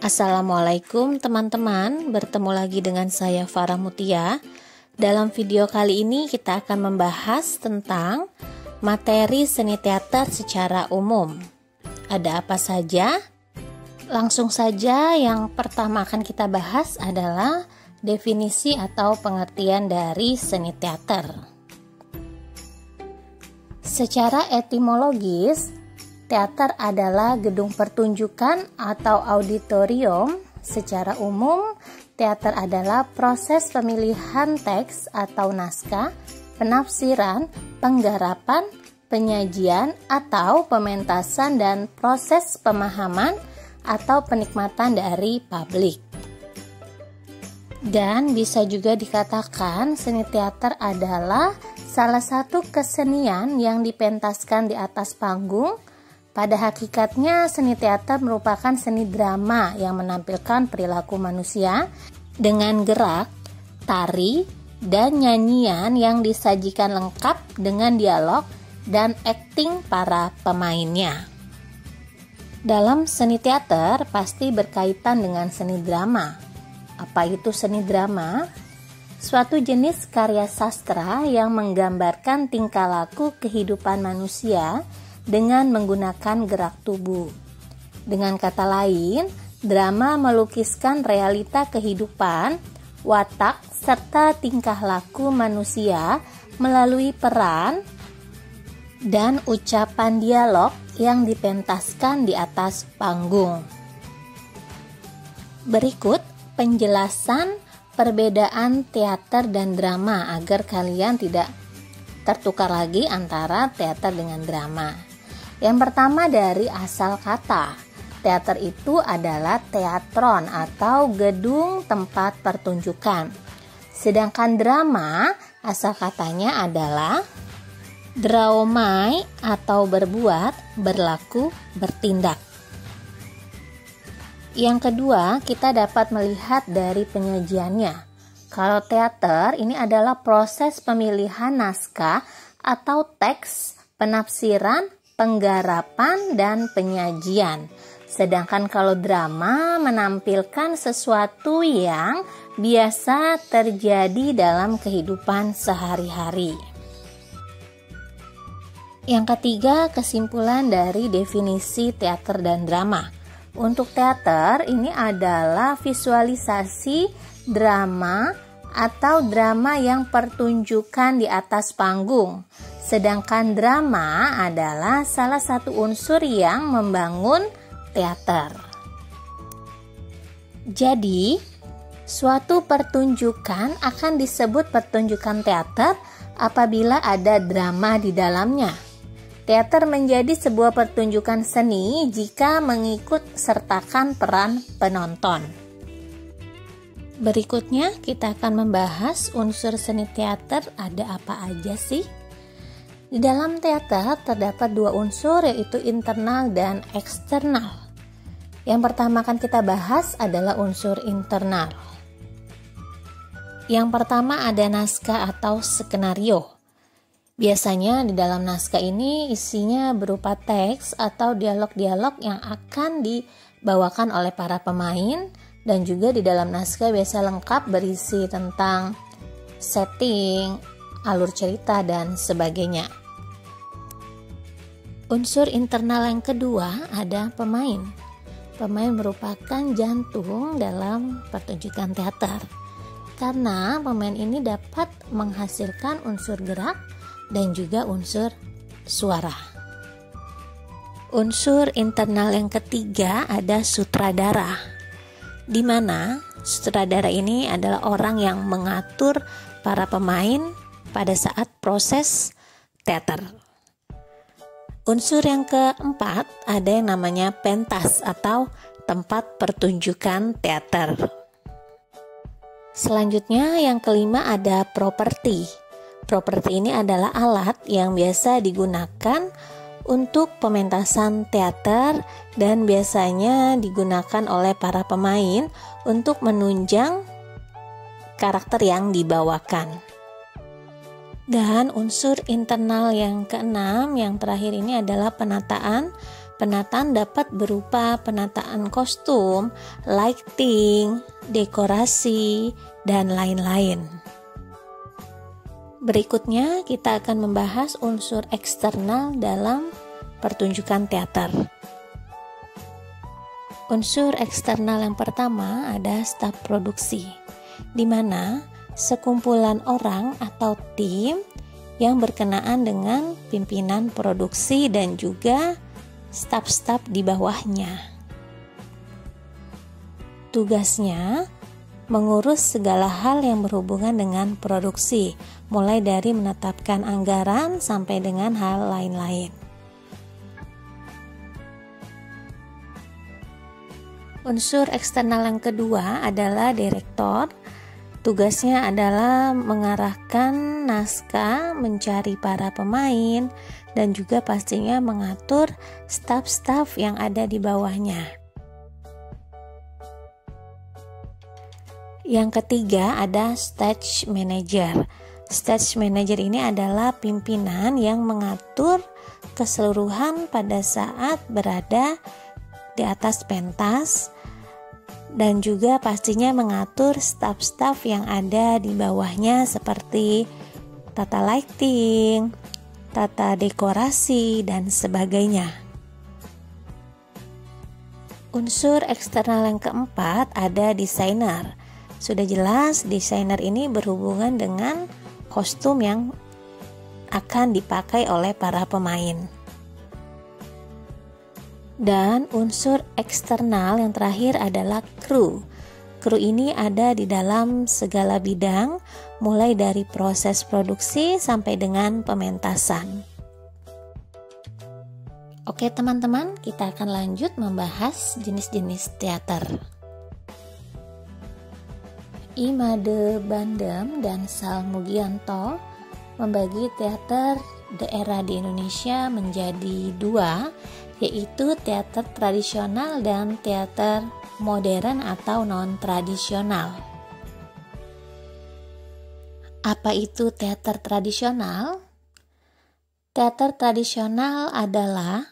Assalamualaikum teman-teman, bertemu lagi dengan saya Farah Mutia. Dalam video kali ini kita akan membahas tentang materi seni teater secara umum. Ada apa saja? Langsung saja, yang pertama akan kita bahas adalah definisi atau pengertian dari seni teater. Secara etimologis, teater adalah gedung pertunjukan atau auditorium. Secara umum, teater adalah proses pemilihan teks atau naskah, penafsiran, penggarapan, penyajian atau pementasan dan proses pemahaman atau penikmatan dari publik. Dan bisa juga dikatakan seni teater adalah salah satu kesenian yang dipentaskan di atas panggung. Pada hakikatnya, seni teater merupakan seni drama yang menampilkan perilaku manusia dengan gerak, tari, dan nyanyian yang disajikan lengkap dengan dialog dan akting para pemainnya. Dalam seni teater pasti berkaitan dengan seni drama. Apa itu seni drama? Suatu jenis karya sastra yang menggambarkan tingkah laku kehidupan manusia dengan menggunakan gerak tubuh. Dengan kata lain, drama melukiskan realita kehidupan, watak, serta tingkah laku manusia melalui peran dan ucapan dialog yang dipentaskan di atas panggung. Berikut penjelasan perbedaan teater dan drama agar kalian tidak tertukar lagi antara teater dengan drama. Yang pertama dari asal kata. Teater itu adalah teatron atau gedung tempat pertunjukan. Sedangkan drama asal katanya adalah draomai atau berbuat, berlaku, bertindak. Yang kedua, kita dapat melihat dari penyajiannya. Kalau teater ini adalah proses pemilihan naskah atau teks, penafsiran, penggarapan, dan penyajian. Sedangkan kalau drama menampilkan sesuatu yang biasa terjadi dalam kehidupan sehari-hari. Yang ketiga, kesimpulan dari definisi teater dan drama. Untuk teater ini adalah visualisasi drama atau drama yang pertunjukan di atas panggung. Sedangkan drama adalah salah satu unsur yang membangun teater. Jadi, suatu pertunjukan akan disebut pertunjukan teater apabila ada drama di dalamnya. Teater menjadi sebuah pertunjukan seni jika mengikut sertakan peran penonton. Berikutnya kita akan membahas unsur seni teater ada apa aja sih? Di dalam teater terdapat dua unsur, yaitu internal dan eksternal. Yang pertama akan kita bahas adalah unsur internal. Yang pertama ada naskah atau skenario. Biasanya di dalam naskah ini isinya berupa teks atau dialog-dialog yang akan dibawakan oleh para pemain, dan juga di dalam naskah biasa lengkap berisi tentang setting, alur cerita, dan sebagainya. Unsur internal yang kedua ada pemain. Pemain merupakan jantung dalam pertunjukan teater, karena pemain ini dapat menghasilkan unsur gerak dan juga unsur suara. Unsur internal yang ketiga ada sutradara, di mana sutradara ini adalah orang yang mengatur para pemain pada saat proses teater. Unsur yang keempat ada yang namanya pentas atau tempat pertunjukan teater. Selanjutnya yang kelima ada properti. Properti ini adalah alat yang biasa digunakan untuk pementasan teater dan biasanya digunakan oleh para pemain untuk menunjang karakter yang dibawakan. Dan unsur internal yang keenam, yang terakhir ini adalah penataan. Penataan dapat berupa penataan kostum, lighting, dekorasi, dan lain-lain. Berikutnya kita akan membahas unsur eksternal dalam pertunjukan teater. Unsur eksternal yang pertama ada staf produksi, di mana sekumpulan orang atau tim yang berkenaan dengan pimpinan produksi dan juga staf-staf di bawahnya. Tugasnya mengurus segala hal yang berhubungan dengan produksi, mulai dari menetapkan anggaran sampai dengan hal lain-lain. Unsur eksternal yang kedua adalah direktor. Tugasnya adalah mengarahkan naskah, mencari para pemain, dan juga pastinya mengatur staf-staf yang ada di bawahnya. Yang ketiga ada stage manager. Stage manager ini adalah pimpinan yang mengatur keseluruhan pada saat berada di atas pentas, dan juga pastinya mengatur staf-staf yang ada di bawahnya seperti tata lighting, tata dekorasi, dan sebagainya. Unsur eksternal yang keempat ada desainer. Sudah jelas desainer ini berhubungan dengan kostum yang akan dipakai oleh para pemain. Dan unsur eksternal yang terakhir adalah kru. Kru ini ada di dalam segala bidang, mulai dari proses produksi sampai dengan pementasan. Oke teman-teman, kita akan lanjut membahas jenis-jenis teater. Imade Bandem dan Sal Mugianto membagi teater daerah di Indonesia menjadi dua, yaitu teater tradisional dan teater modern atau non-tradisional. Apa itu teater tradisional? Teater tradisional adalah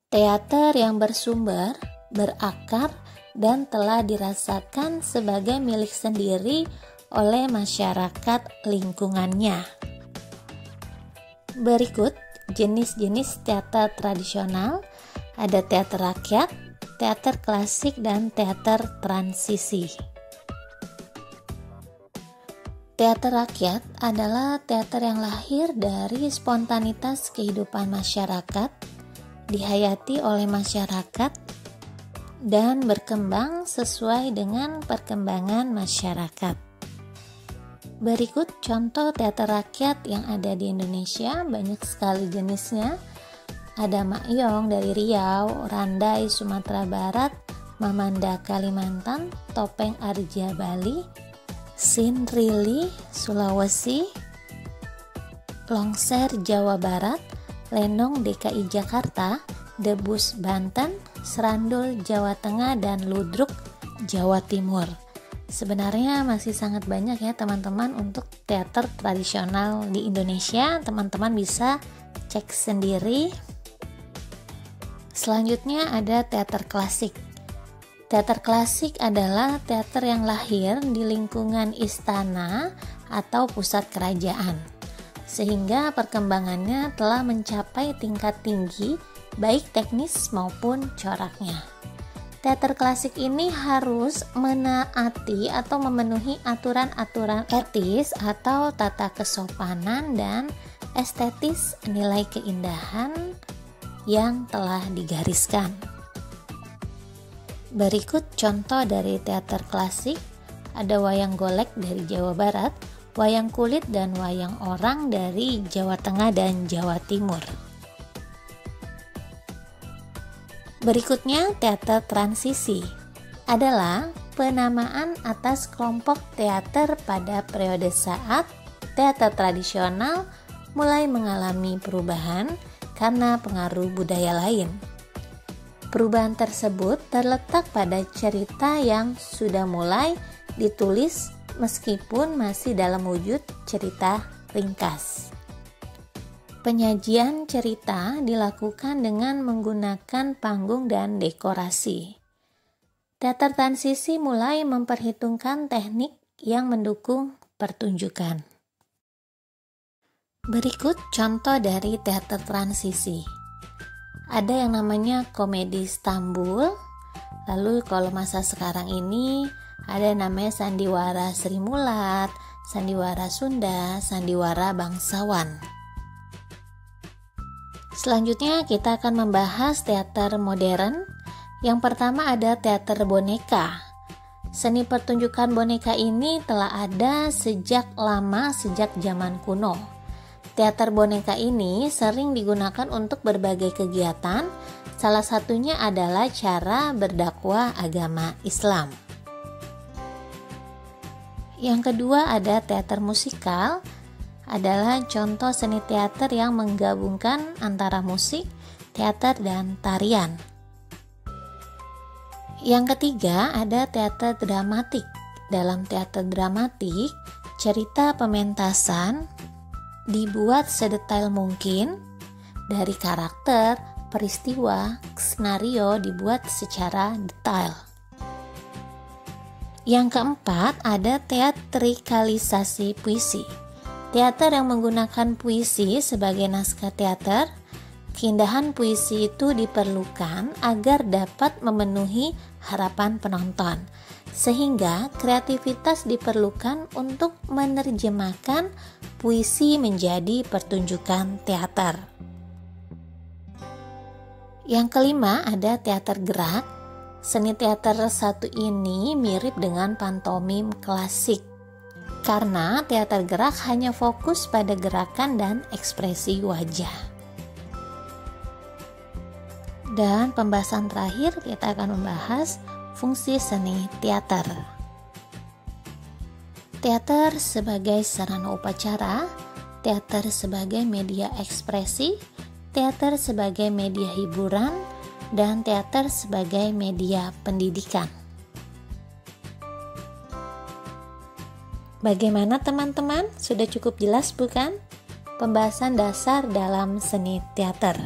teater yang bersumber, berakar, dan telah dirasakan sebagai milik sendiri oleh masyarakat lingkungannya. Berikut jenis-jenis teater tradisional, ada teater rakyat, teater klasik, dan teater transisi. Teater rakyat adalah teater yang lahir dari spontanitas kehidupan masyarakat, dihayati oleh masyarakat, dan berkembang sesuai dengan perkembangan masyarakat. Berikut contoh teater rakyat yang ada di Indonesia, banyak sekali jenisnya. Ada Makyong dari Riau, Randai Sumatera Barat, Mamanda Kalimantan, Topeng Arja Bali, Sinrili Sulawesi, Longser Jawa Barat, Lenong DKI Jakarta, Debus Banten, Serandul Jawa Tengah, dan Ludruk Jawa Timur. Sebenarnya masih sangat banyak ya teman-teman untuk teater tradisional di Indonesia. Teman-teman bisa cek sendiri. Selanjutnya ada teater klasik. Teater klasik adalah teater yang lahir di lingkungan istana atau pusat kerajaan, sehingga perkembangannya telah mencapai tingkat tinggi baik teknis maupun coraknya. Teater klasik ini harus menaati atau memenuhi aturan-aturan etis atau tata kesopanan dan estetis nilai keindahan yang telah digariskan. Berikut contoh dari teater klasik, ada wayang golek dari Jawa Barat, wayang kulit, dan wayang orang dari Jawa Tengah dan Jawa Timur. Berikutnya, teater transisi adalah penamaan atas kelompok teater pada periode saat teater tradisional mulai mengalami perubahan karena pengaruh budaya lain. Perubahan tersebut terletak pada cerita yang sudah mulai ditulis meskipun masih dalam wujud cerita ringkas. Penyajian cerita dilakukan dengan menggunakan panggung dan dekorasi. Teater transisi mulai memperhitungkan teknik yang mendukung pertunjukan. Berikut contoh dari teater transisi. Ada yang namanya komedi Istanbul, lalu kalau masa sekarang ini ada namanya sandiwara Sri Mulat, sandiwara Sunda, sandiwara bangsawan. Selanjutnya kita akan membahas teater modern. Yang pertama ada teater boneka. Seni pertunjukan boneka ini telah ada sejak zaman kuno. Teater boneka ini sering digunakan untuk berbagai kegiatan, salah satunya adalah cara berdakwah agama Islam. Yang kedua ada teater musikal, adalah contoh seni teater yang menggabungkan antara musik, teater, dan tarian. Yang ketiga ada teater dramatik. Dalam teater dramatik, cerita pementasan dibuat sedetail mungkin dari karakter, peristiwa, skenario dibuat secara detail. Yang keempat ada teatrikalisasi puisi. Teater yang menggunakan puisi sebagai naskah teater. Keindahan puisi itu diperlukan agar dapat memenuhi harapan penonton, sehingga kreativitas diperlukan untuk menerjemahkan puisi menjadi pertunjukan teater. Yang kelima ada teater gerak. Seni teater satu ini mirip dengan pantomim klasik, karena teater gerak hanya fokus pada gerakan dan ekspresi wajah. Dan pembahasan terakhir kita akan membahas fungsi seni teater. Teater sebagai sarana upacara, teater sebagai media ekspresi, teater sebagai media hiburan, dan teater sebagai media pendidikan. Bagaimana teman-teman? Sudah cukup jelas bukan? Pembahasan dasar dalam seni teater.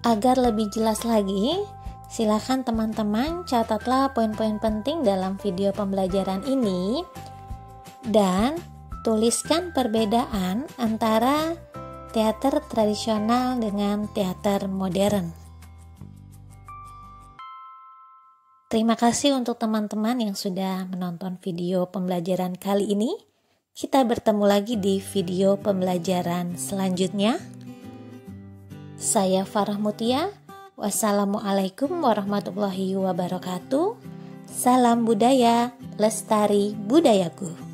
Agar lebih jelas lagi, silakan teman-teman catatlah poin-poin penting dalam video pembelajaran ini dan tuliskan perbedaan antara teater tradisional dengan teater modern. Terima kasih untuk teman-teman yang sudah menonton video pembelajaran kali ini. Kita bertemu lagi di video pembelajaran selanjutnya. Saya Farah Mutia. Wassalamualaikum warahmatullahi wabarakatuh. Salam budaya, lestari budayaku.